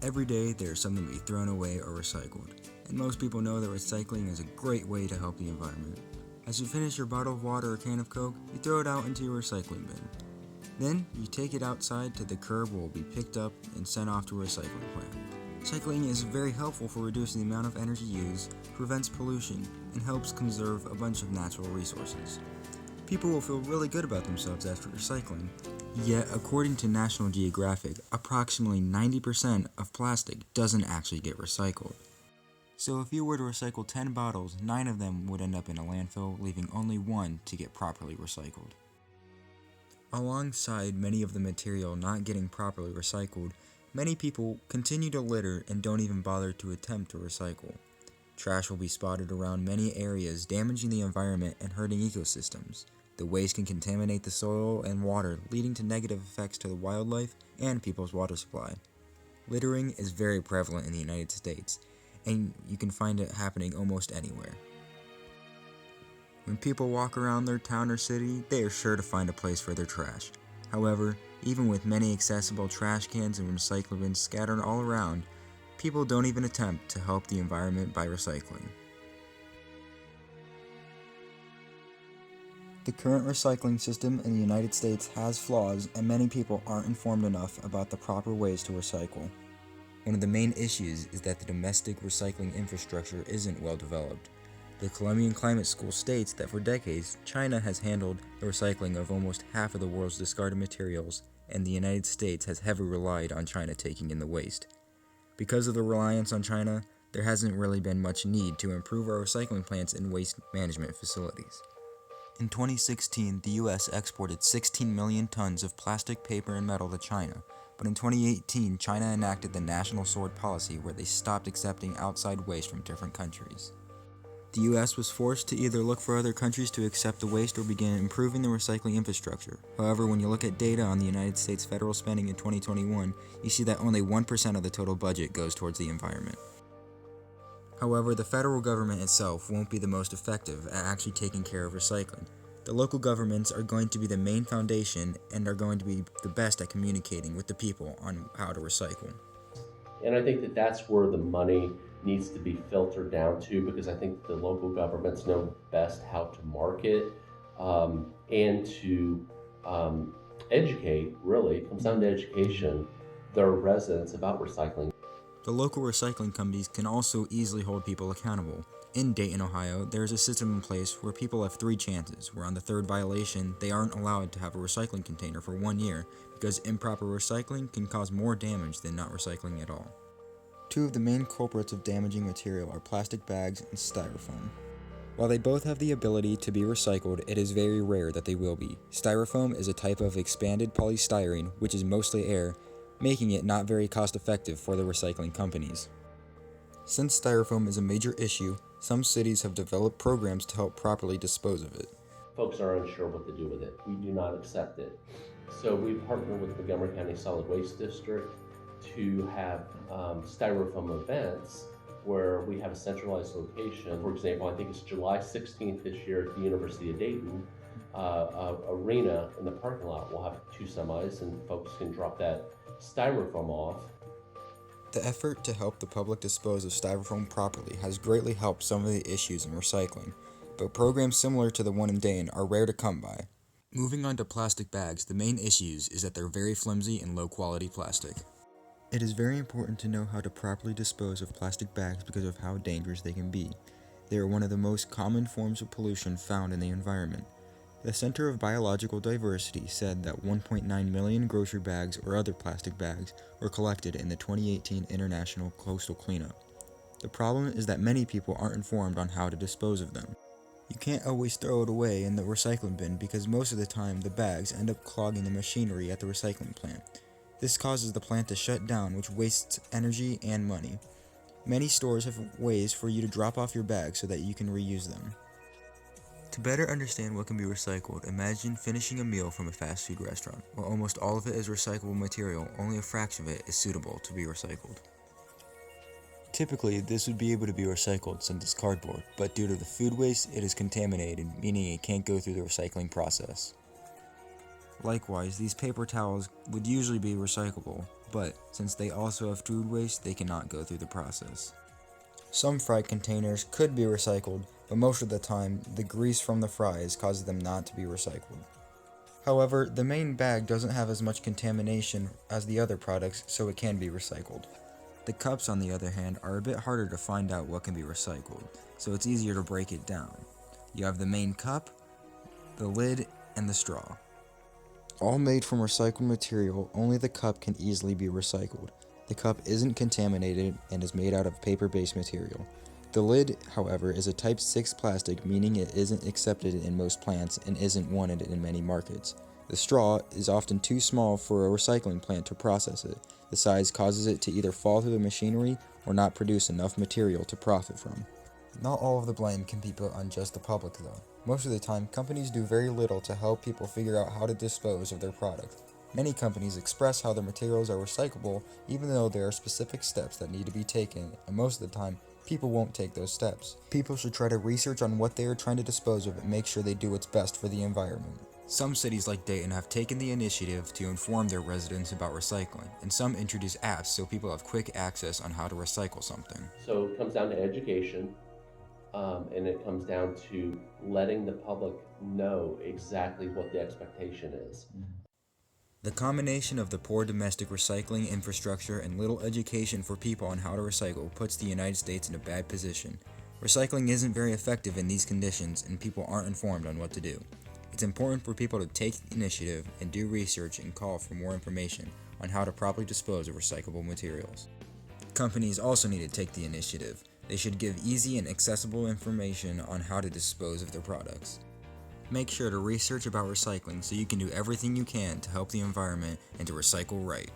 Every day there's something to be thrown away or recycled, and most people know that recycling is a great way to help the environment. As you finish your bottle of water or can of Coke, you throw it out into your recycling bin. Then, you take it outside to the curb where it will be picked up and sent off to a recycling plant. Recycling is very helpful for reducing the amount of energy used, prevents pollution, and helps conserve a bunch of natural resources. People will feel really good about themselves after recycling, yet according to National Geographic, approximately 90% of plastic doesn't actually get recycled. So if you were to recycle 10 bottles, 9 of them would end up in a landfill, leaving only 1 to get properly recycled. Alongside many of the material not getting properly recycled, many people continue to litter and don't even bother to attempt to recycle. Trash will be spotted around many areas, damaging the environment and hurting ecosystems. The waste can contaminate the soil and water, leading to negative effects to the wildlife and people's water supply. Littering is very prevalent in the United States, and you can find it happening almost anywhere. When people walk around their town or city, they are sure to find a place for their trash. However, even with many accessible trash cans and recycling bins scattered all around, people don't even attempt to help the environment by recycling. The current recycling system in the United States has flaws, and many people aren't informed enough about the proper ways to recycle. One of the main issues is that the domestic recycling infrastructure isn't well developed. The Columbian Climate School states that for decades, China has handled the recycling of almost half of the world's discarded materials, and the United States has heavily relied on China taking in the waste. Because of the reliance on China, there hasn't really been much need to improve our recycling plants and waste management facilities. In 2016, the US exported 16 million tons of plastic, paper, and metal to China, but in 2018, China enacted the National Sword Policy where they stopped accepting outside waste from different countries. The US was forced to either look for other countries to accept the waste or begin improving the recycling infrastructure. However, when you look at data on the United States federal spending in 2021, you see that only 1% of the total budget goes towards the environment. However, the federal government itself won't be the most effective at actually taking care of recycling. The local governments are going to be the main foundation and are going to be the best at communicating with the people on how to recycle. And I think that that's where the money needs to be filtered down to, because I think the local governments know best how to market and to educate, really, it comes down to education, their residents about recycling. The local recycling companies can also easily hold people accountable. In Dayton, Ohio, there is a system in place where people have 3 chances, where on the 3rd violation, they aren't allowed to have a recycling container for 1 year because improper recycling can cause more damage than not recycling at all. 2 of the main culprits of damaging material are plastic bags and styrofoam. While they both have the ability to be recycled, it is very rare that they will be. Styrofoam is a type of expanded polystyrene, which is mostly air, making it not very cost-effective for the recycling companies. Since styrofoam is a major issue, some cities have developed programs to help properly dispose of it. Folks are unsure what to do with it. We do not accept it. So we partner with Montgomery County Solid Waste District to have styrofoam events where we have a centralized location. For example, I think it's July 16th this year at the University of Dayton arena in the parking lot. We'll have 2 semis and folks can drop that styrofoam off. The effort to help the public dispose of styrofoam properly has greatly helped some of the issues in recycling, but programs similar to the one in Dayton are rare to come by. Moving on to plastic bags, the main issues is that they're very flimsy and low quality plastic. It is very important to know how to properly dispose of plastic bags because of how dangerous they can be. They are one of the most common forms of pollution found in the environment. The Center of Biological Diversity said that 1.9 million grocery bags or other plastic bags were collected in the 2018 International Coastal Cleanup. The problem is that many people aren't informed on how to dispose of them. You can't always throw it away in the recycling bin because most of the time the bags end up clogging the machinery at the recycling plant. This causes the plant to shut down, which wastes energy and money. Many stores have ways for you to drop off your bags so that you can reuse them. To better understand what can be recycled, imagine finishing a meal from a fast food restaurant. While almost all of it is recyclable material, only a fraction of it is suitable to be recycled. Typically, this would be able to be recycled since it's cardboard, but due to the food waste, it is contaminated, meaning it can't go through the recycling process. Likewise, these paper towels would usually be recyclable, but since they also have food waste, they cannot go through the process. Some fry containers could be recycled, but most of the time, the grease from the fries causes them not to be recycled. However, the main bag doesn't have as much contamination as the other products, so it can be recycled. The cups, on the other hand, are a bit harder to find out what can be recycled, so it's easier to break it down. You have the main cup, the lid, and the straw. All made from recycled material, only the cup can easily be recycled. The cup isn't contaminated and is made out of paper-based material. The lid, however, is a type 6 plastic, meaning it isn't accepted in most plants and isn't wanted in many markets. The straw is often too small for a recycling plant to process it. The size causes it to either fall through the machinery or not produce enough material to profit from. Not all of the blame can be put on just the public, though. Most of the time, companies do very little to help people figure out how to dispose of their product. Many companies express how their materials are recyclable, even though there are specific steps that need to be taken, and most of the time, people won't take those steps. People should try to research on what they are trying to dispose of and make sure they do what's best for the environment. Some cities like Dayton have taken the initiative to inform their residents about recycling, and some introduce apps so people have quick access on how to recycle something. So it comes down to education, and it comes down to letting the public know exactly what the expectation is. The combination of the poor domestic recycling infrastructure and little education for people on how to recycle puts the United States in a bad position. Recycling isn't very effective in these conditions, and people aren't informed on what to do. It's important for people to take the initiative and do research and call for more information on how to properly dispose of recyclable materials. Companies also need to take the initiative. They should give easy and accessible information on how to dispose of their products. Make sure to research about recycling so you can do everything you can to help the environment and to recycle right.